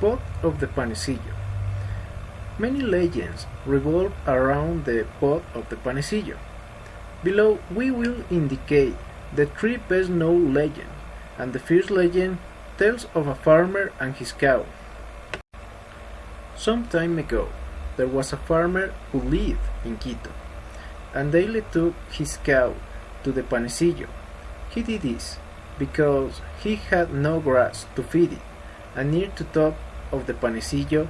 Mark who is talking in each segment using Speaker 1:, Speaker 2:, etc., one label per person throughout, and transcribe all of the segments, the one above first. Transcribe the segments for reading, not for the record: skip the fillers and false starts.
Speaker 1: pot of the Panecillo. Many legends revolve around the pot of the Panecillo. Below we will indicate the three best known legends, and the first legend tells of a farmer and his cow. Some time ago, there was a farmer who lived in Quito, and daily took his cow to the Panecillo. He did this because he had no grass to feed it, and near the top of the Panecillo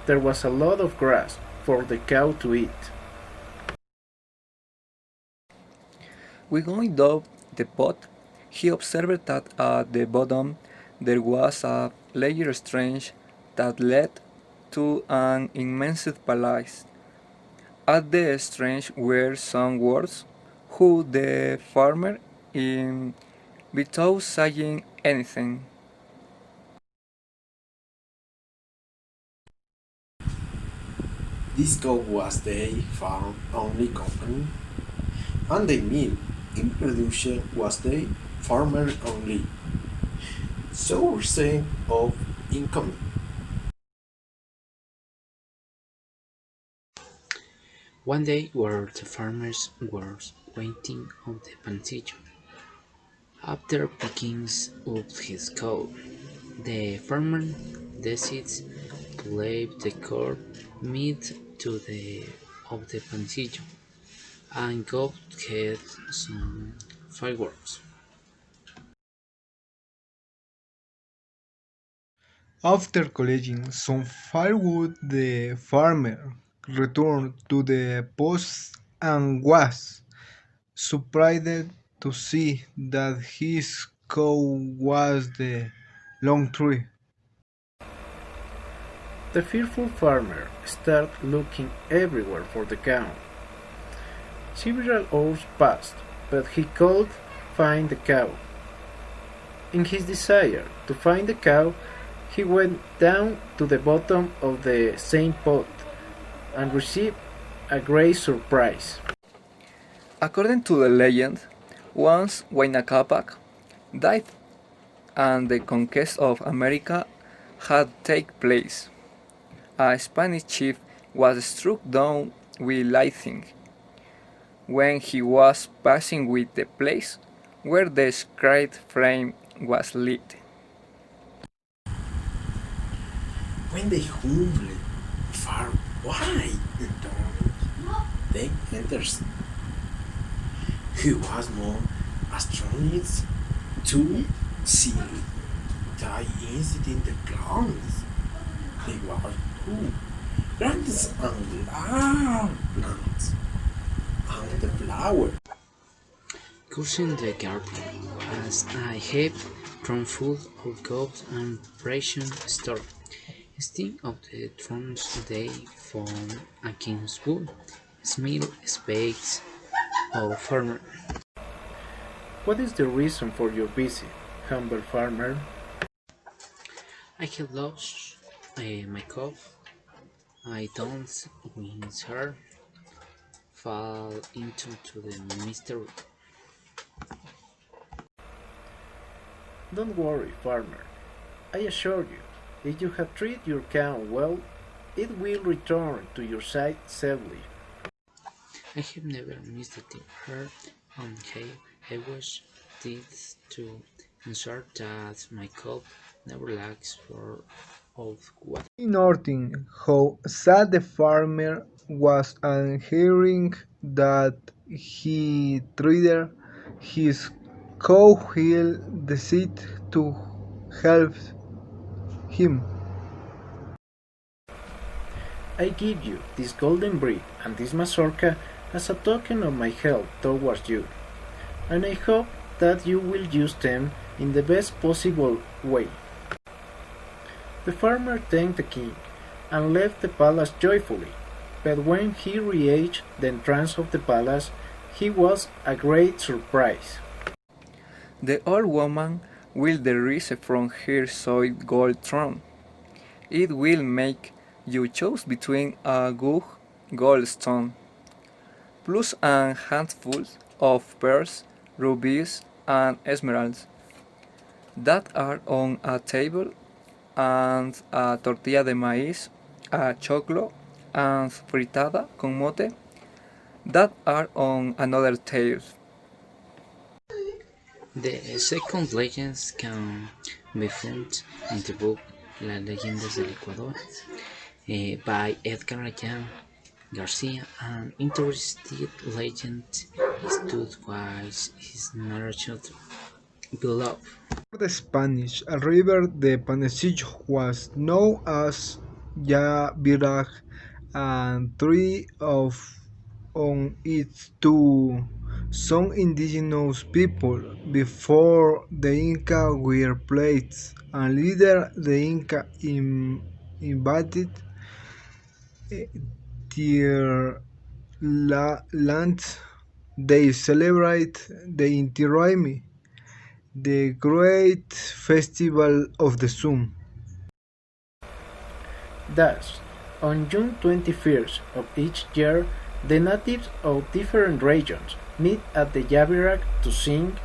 Speaker 1: there was a lot of grass for the cow to eat.
Speaker 2: When going up the pot, he observed that at the bottom there was a layer strange that led to an immense palace. At the strange were some words who the farmer, in without saying anything.
Speaker 3: This cow was the farm only company, and the meal it produced was the farmer only source of income.
Speaker 4: One day where the farmers were waiting on the Panecillo, after picking up his cow, the farmer decides to leave the corn meat to the of the Panecillo and go get some fireworks.
Speaker 5: After collecting some firewood, the farmer returned to the post and was surprised to see that his cow was the long tree.
Speaker 1: The fearful farmer started looking everywhere for the cow. Several hours passed, but he could find the cow. In his desire to find the cow, he went down to the bottom of the same pot and received a great surprise.
Speaker 2: According to the legend, once Huayna Capac died and the conquest of America had taken place. A Spanish chief was struck down with lightning when he was passing with the place where the sacred flame was lit.
Speaker 3: When the humble farm why they enters, he was more astonished to see the incident the plants. They were two grandes and large plants and the flower.
Speaker 4: Cursing the garden as I have thrown full of gold and precious store. Instead of the thrones they found a king's wood, small spades of farmer.
Speaker 1: What is the reason for your visit, humble farmer?
Speaker 4: I have lost my cup. I don't with her fall into to the mystery.
Speaker 1: Don't worry, farmer. I assure you, if you have treated your cow well, it will return to your side safely.
Speaker 4: I have never mistaken her on hay. I wish this to ensure that my cup never lacks for of water.
Speaker 5: He noted how sad the farmer was and hearing that he treated his cow he decided to help him.
Speaker 1: I give you this golden brick and this mazorca as a token of my help towards you, and I hope that you will use them in the best possible way. The farmer thanked the king and left the palace joyfully, but when he reached the entrance of the palace, he was a great surprise.
Speaker 2: The old woman will rise from her solid gold throne. It will make you choose between a good gold stone, plus a handful of pearls, rubies, and emeralds that are on a table and a tortilla de maíz, a choclo, and fritada con mote that are on another tale.
Speaker 4: The second legends can be found in the book Las Leyendas del Ecuador by Edgar Allan Garcia. An interesting legend is told was his narration below.
Speaker 5: For the Spanish, a river, the Panecillo, was known as Yaviraj, and three of on it to some indigenous people before the Inca were placed, and later the Inca invaded their lands. They celebrate the Inti Raymi, the great festival of the sun.
Speaker 1: Thus, on June 21st of each year, the natives of different regions meet at the Yabirak to sing,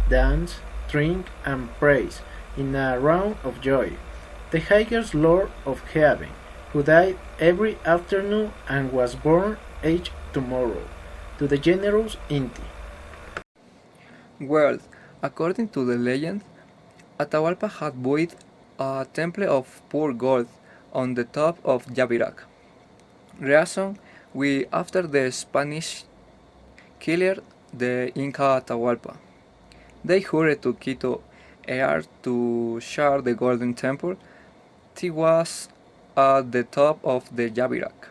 Speaker 1: dance, drink, and praise in a round of joy. The highest lord of heaven, who died every afternoon and was born each tomorrow, to the generous Inti.
Speaker 2: Well, according to the legend, Atahualpa had built a temple of pure gold on the top of Yabirak. Reason we after the Spanish killed the Inca Atahualpa. They hurried to Quito heir to share the golden temple. It was at the top of the Yabirak.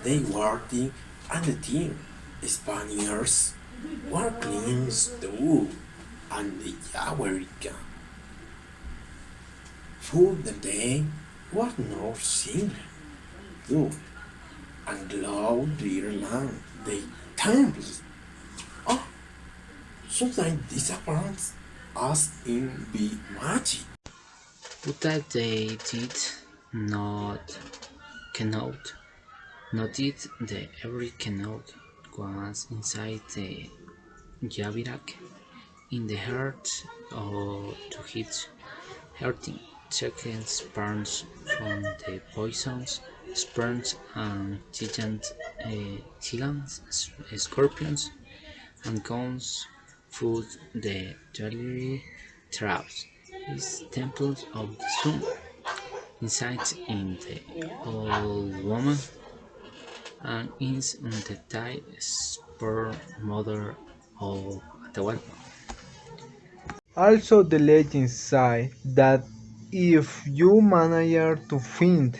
Speaker 3: They were the and the team. Spaniards were cleans too, and the American. For the day was no singer, look, and glow their land, the temples. Oh, sometimes disappearance as in be magic.
Speaker 4: But that they did not cannot noted that every cannot was inside the Yabirak in the heart or to hit hurting seconds burns from the poisons, sperms and gigant scorpions and guns food the jewelry traps. Is temples of the sun inside in the old woman and is on the Thai spur mother of Atahualpa.
Speaker 5: Also, the legends say that if you manage to find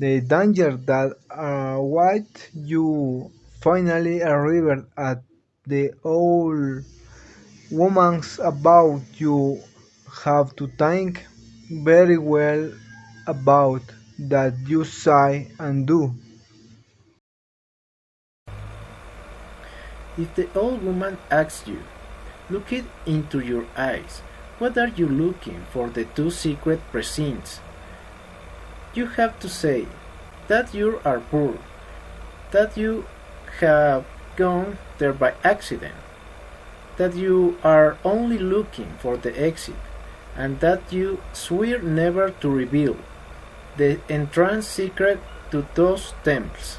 Speaker 5: the danger that awaits you finally arrived at the old woman's about you have to think very well about that you say and do.
Speaker 1: If the old woman asks you, look it into your eyes, what are you looking for the two secret precincts? You have to say that you are poor, that you have gone there by accident, that you are only looking for the exit, and that you swear never to reveal the entrance secret to those temples.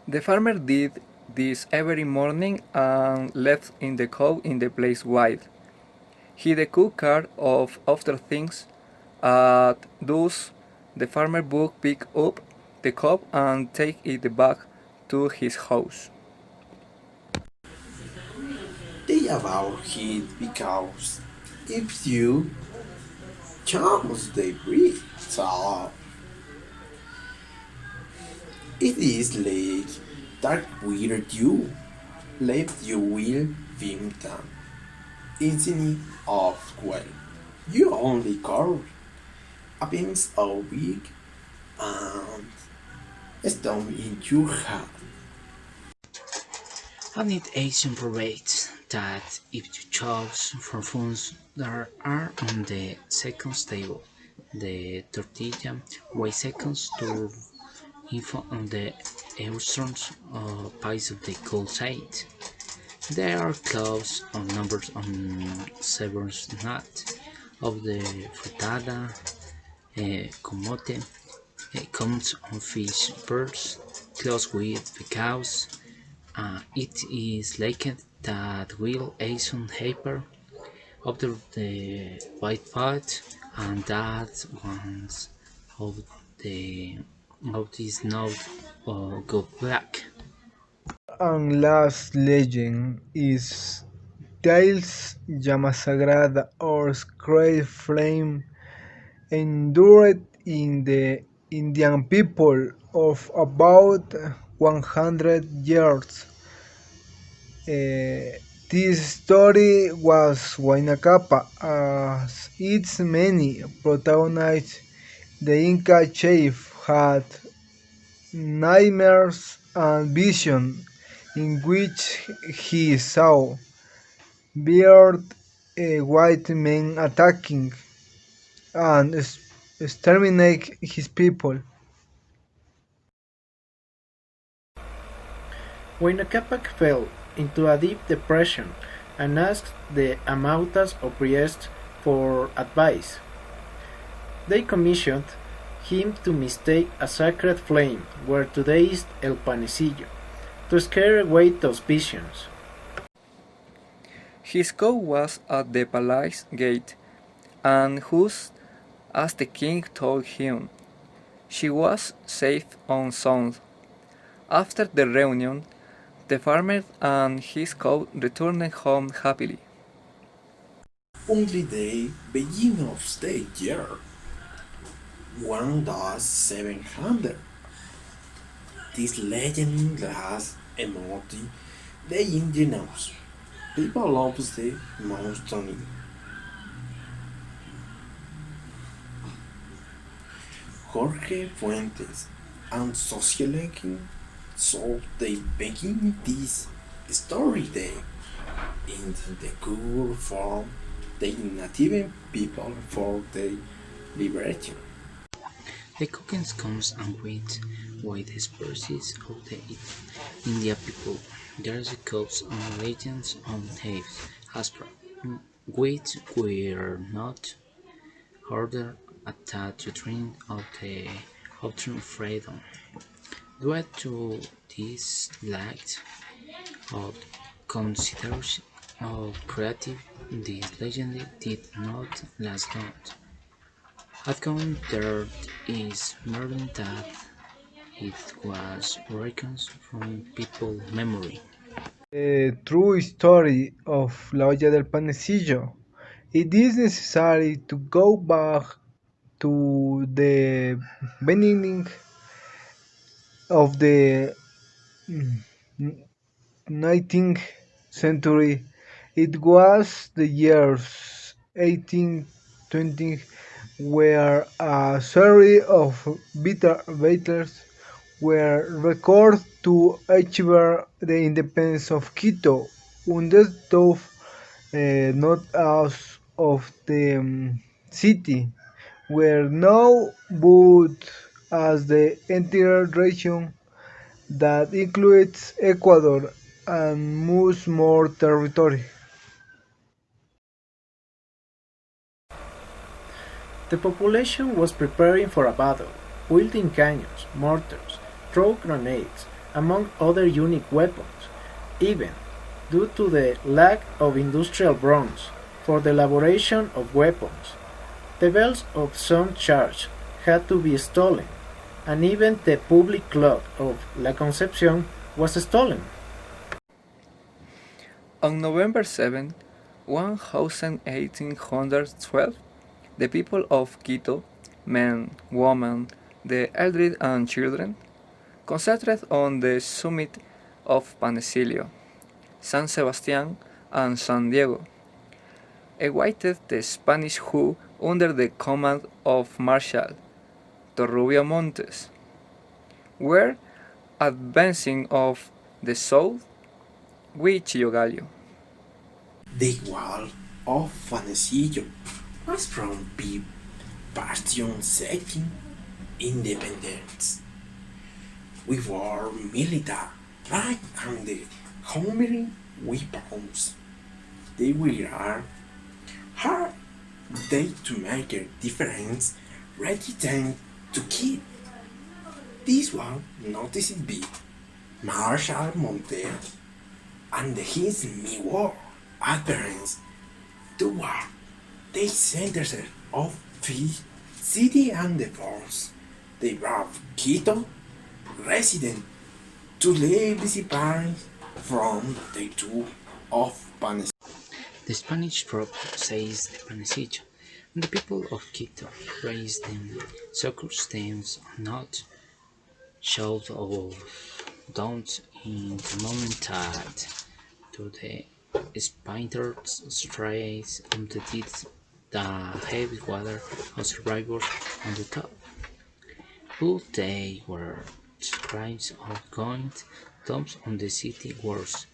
Speaker 2: The farmer did this every morning and left in the cow in the place wide. He the cook care of other things. At thus the farmer would pick up the cow and take it back to his house.
Speaker 3: They about it because if you chance they breathe, so it is like that weird you left you will film them. Instead of well, you only carve a piece of wig and stone in your head.
Speaker 4: And it Asian provides that if you choose for foods that are on the second table, the tortilla weighs seconds to info on the Eurostron's piece of the cold side. There are clubs on numbers on Severus Knot of the fritada, comote, comes on fish birds, close with the cows. It is liked that will Aison Hyper observe the white part and that once of the of this note go black.
Speaker 5: And last legend is Tales Llama Sagrada or Sacred Flame endured in the Indian people of about 100 years. This story was Huayna as its many protagonists. The Inca chief had nightmares and visions in which he saw beard white men attacking and exterminate his people.
Speaker 1: When Capac fell into a deep depression and asked the Amautas or priests for advice, they commissioned him to mistake a sacred flame where today is El Panecillo, to scare away those visions.
Speaker 2: His cow was at the palace gate, and whose, as the king told him, she was safe and sound. After the reunion, the farmer and his cow returned home happily.
Speaker 3: Only the beginning of the year, 1700. This legend has emoted the Indians. People love the mountain. Jorge Fuentes and sociology so they begin this story day in the cool form the native people for the liberation.
Speaker 4: The Cookens comes and went with the species of the India people. There's a cups and legends on tapes, Aspra, which were not ordered attached to drink of the option freedom. Due to this lack of consideration of creative, this legend did not last long. Account there is more that it was reckoned from people's memory.
Speaker 5: The true story of La Olla del Panecillo. It is necessary to go back to the beginning of the 19th century. It was the years 1820 where a series of bitter battles were recorded to achieve the independence of Quito, under though not as of the city, were now viewed as the entire region that includes Ecuador and much more territory.
Speaker 1: The population was preparing for a battle, wielding cannons, mortars, throw grenades, among other unique weapons, even due to the lack of industrial bronze for the elaboration of weapons. The bells of some church had to be stolen, and even the public clock of La Concepción was stolen.
Speaker 2: On November 7, 1812, the people of Quito, men, women, the elderly and children, concentrated on the summit of Panecillo, San Sebastian, and San Diego, awaited the Spanish who, under the command of Marshal Torrubio Montes, were advancing of the south with Chillogallo.
Speaker 3: The wall of Panecillo was from the bastion seeking independence. We were military right and the Homery weapons. They will are hard they to make a difference, ready time to kill. This one noticed be Marshal Montero and his war adherents toward the centers of the city and the force. They brought Quito resident to leave disappearing from the two of Panecillo.
Speaker 4: The Spanish troop seized Panecillo, and the people of Quito raised them circumstance not short of doubt in the moment that to the splintered strays of the deeds the heavy water of survivors on the top. But they were cries of going tombs on the city walls.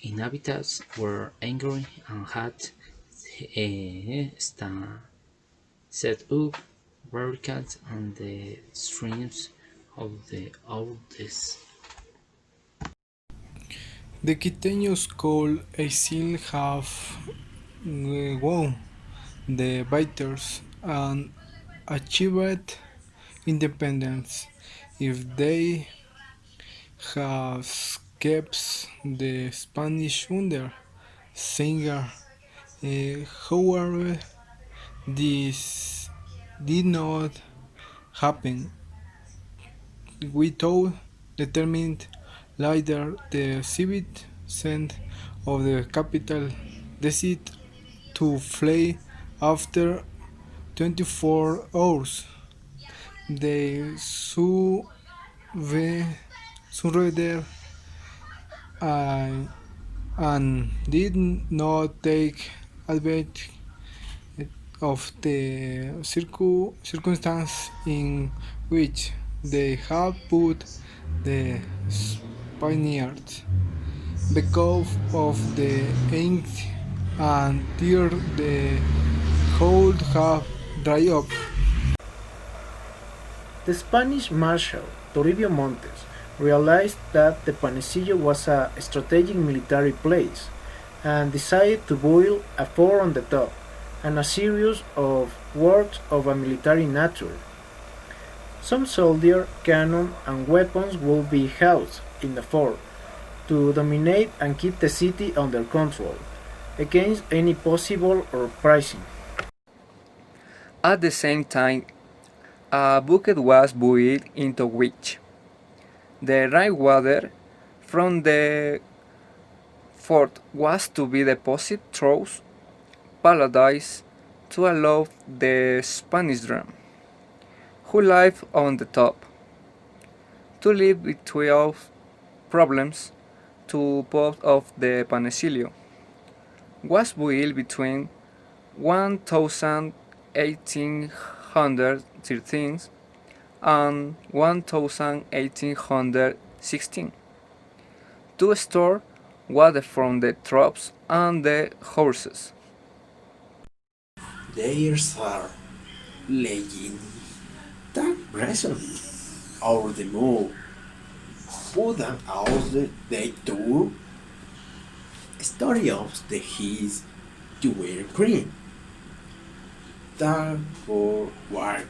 Speaker 4: Inhabitants were angry and had set up barricades on the streams of the Ourdes.
Speaker 5: The Quiteños could still have won the battles and achieved independence if they had kept the Spanish under Singer. However, this did not happen. Without determined leader, the citizens of the capital decided to flee after 24 hours. They surrendered uh, and did not take advantage of the circumstance in which they had put the Spaniards. Because of the ink and tear the whole have dried up.
Speaker 1: The Spanish Marshal Toribio Montes realized that the Panecillo was a strategic military place and decided to build a fort on the top and a series of works of a military nature. Some soldier, cannon, and weapons would be housed in the fort to dominate and keep the city under control against any possible uprising.
Speaker 2: At the same time, a bucket was built into which the rainwater from the fort was to be deposited through paradise to allow the Spanish drum, who lived on the top, to live without problems to both of the Panecillo, was built between 1813 and 1816 to store water from the troops and the horses.
Speaker 3: There's are legend that reason over the move. Put them out the tour story of the his to wear green. That for work